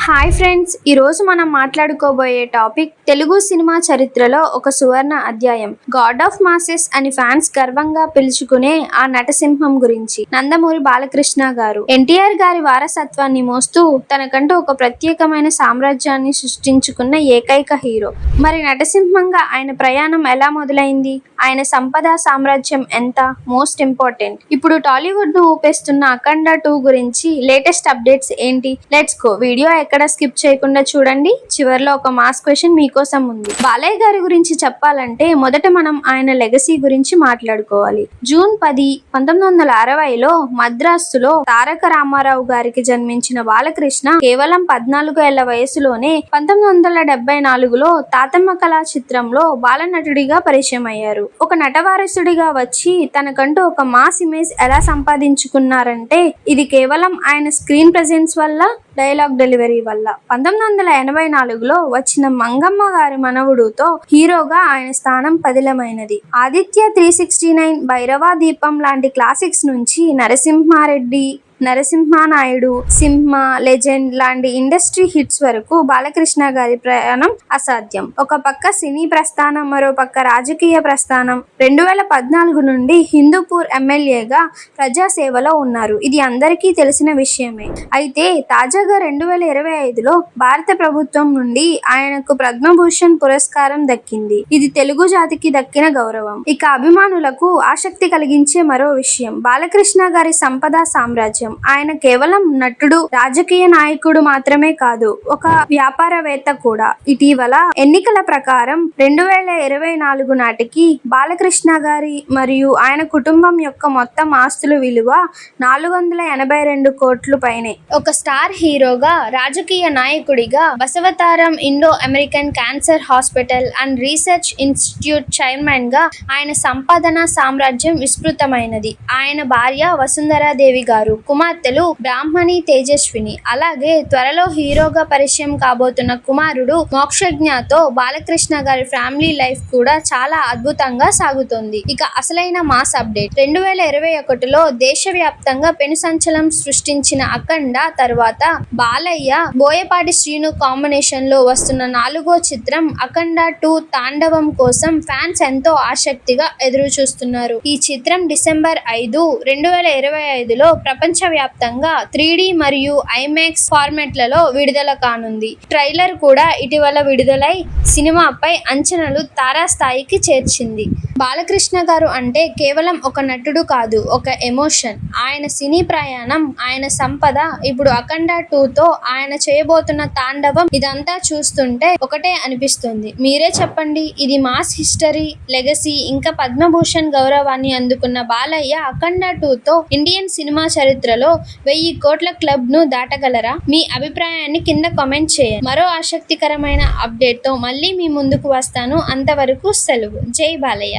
Hi friends, ఈరోజు మనం మాట్లాడుకోబోయే topic Telugu cinema చరిత్రలో ఒక సువర్ణ అధ్యాయం. గాడ్ ఆఫ్ మాసెస్ అని ఫ్యాన్స్ గర్వంగా పిలుచుకునే ఆ నటసింహం గురించి. నందమూరి బాలకృష్ణ గారు ఎన్టీఆర్ గారి వారసత్వాన్ని మోస్తూ తనకంటూ ఒక ప్రత్యేకమైన సామ్రాజ్యాన్ని సృష్టించుకున్న ఏకైక హీరో. మరి నటసింహంగా ఆయన ప్రయాణం ఎలా మొదలైంది? ఆయన సంపద సామ్రాజ్యం ఎంత? మోస్ట్ ఇంపార్టెంట్, ఇప్పుడు టాలీవుడ్ ను ఊపేస్తున్న అఖండ 2 గురించి లేటెస్ట్ అప్డేట్స్ ఏంటి? Let's go. వీడియో ఎక్కడ స్కిప్ చేయకుండా చూడండి. చివర్లో ఒక మాస్ క్వశ్చన్ మీకోసం ఉంది. బాలయ్య గారి గురించి చెప్పాలంటే మొదట మనం ఆయన లెగసీ గురించి మాట్లాడుకోవాలి. జూన్ 10, 1960లో మద్రాసులో తారక రామారావు గారికి జన్మించిన బాలకృష్ణ కేవలం 14 ఏళ్ల వయసులోనే 1974లో తాతమ్మ కళా చిత్రంలో బాలనటుడిగా పరిచయం అయ్యారు. ఒక నటవారసుడిగా వచ్చి తనకంటూ ఒక మాస్ ఇమేజ్ ఎలా సంపాదించుకున్నారంటే ఇది కేవలం ఆయన స్క్రీన్ ప్రెజెన్స్ వల్ల, డైలాగ్ డెలివరీ వల్ల. 1984లో వచ్చిన మంగమ్మ గారి మనవుడుతో హీరోగా ఆయన స్థానం పదిలమైనది. ఆదిత్య 369, భైరవ దీపం లాంటి క్లాసిక్స్ నుంచి నరసింహారెడ్డి, నరసింహానాయుడు, సింహ, లెజెండ్ లాంటి ఇండస్ట్రీ హిట్స్ వరకు బాలకృష్ణ గారి ప్రయాణం అసాధ్యం. ఒక పక్క సినీ ప్రస్థానం, మరో పక్క రాజకీయ ప్రస్థానం. 2014 నుండి హిందూపూర్ ఎమ్మెల్యేగా ప్రజాసేవలో ఉన్నారు. ఇది అందరికీ తెలిసిన విషయమే. అయితే తాజాగా 2025లో భారత ప్రభుత్వం నుండి ఆయనకు పద్మభూషణ్ పురస్కారం దక్కింది. ఇది తెలుగు జాతికి దక్కిన గౌరవం. ఇక అభిమానులకు ఆసక్తి కలిగించే మరో విషయం బాలకృష్ణ గారి సంపద సామ్రాజ్యం. ఆయన కేవలం నటుడు, రాజకీయ నాయకుడు మాత్రమే కాదు, ఒక వ్యాపారవేత్త కూడా. ఇటీవల ఎన్నికల ప్రకారం 2024 నాటికి బాలకృష్ణ గారి మరియు ఆయన కుటుంబం యొక్క మొత్తం ఆస్తుల విలువ 482 కోట్లు పైనే. ఒక స్టార్ హీరోగా, రాజకీయ నాయకుడిగా, Basavatarakam Indo American cancer hospital and research institute chairman గా ఆయన సంపాదన సామ్రాజ్యం విస్తృతమైనది. ఆయన భార్య వసుంధరాదేవి గారు, కుమార్తెలు బ్రాహ్మణి, తేజస్విని. అలాగే త్వరలో హీరోగా పరిచయం కాబోతున్న కుమారుడు మోక్షజ్ఞతో బాలకృష్ణ గారి ఫ్యామిలీ లైఫ్ కూడా చాలా అద్భుతంగా సాగుతోంది. ఇక అసలైన మాస్ అప్డేట్. 2021లో దేశవ్యాప్తంగా పెను సంచలనం సృష్టించిన అఖండ తర్వాత బాలయ్య, బోయపాటి శ్రీను కాంబినేషన్ లో వస్తున్న 4వ చిత్రం అఖండ 2 తాండవం కోసం ఫ్యాన్స్ ఎంతో ఆసక్తిగా ఎదురు చూస్తున్నారు. ఈ చిత్రం డిసెంబర్ 5, 2025లో ప్రపంచవ్యాప్తంగా 3D మరియు IMAX ఫార్మాట్లలో విడుదల కానుంది. ట్రైలర్ కూడా ఇటీవల విడుదలై సినిమాపై అంచనాలు తారాస్థాయికి చేర్చింది. బాలకృష్ణ గారు అంటే కేవలం ఒక నటుడు కాదు, ఒక ఎమోషన్. ఆయన సినీ ప్రయాణం, ఆయన సంపద, ఇప్పుడు అఖండ 2తో ఆయన చేయబోతున్న తాండవం, ఇదంతా చూస్తుంటే ఒకటే అనిపిస్తుంది. మీరే చెప్పండి. ఇది మాస్ హిస్టరీ, లెగసీ, ఇంకా పద్మభూషణ్ గౌరవాన్ని అందుకున్న బాలయ్య అఖండ 2తో ఇండియన్ సినిమా చరిత్రలో 1000 కోట్ల క్లబ్ ను దాటగలరా? మీ అభిప్రాయాన్ని కింద కామెంట్ చేయండి. మరో ఆసక్తికరమైన అప్డేట్ తో మళ్ళీ మీ ముందుకు వస్తాను. అంతవరకు సెలవు. జై బాలయ్య.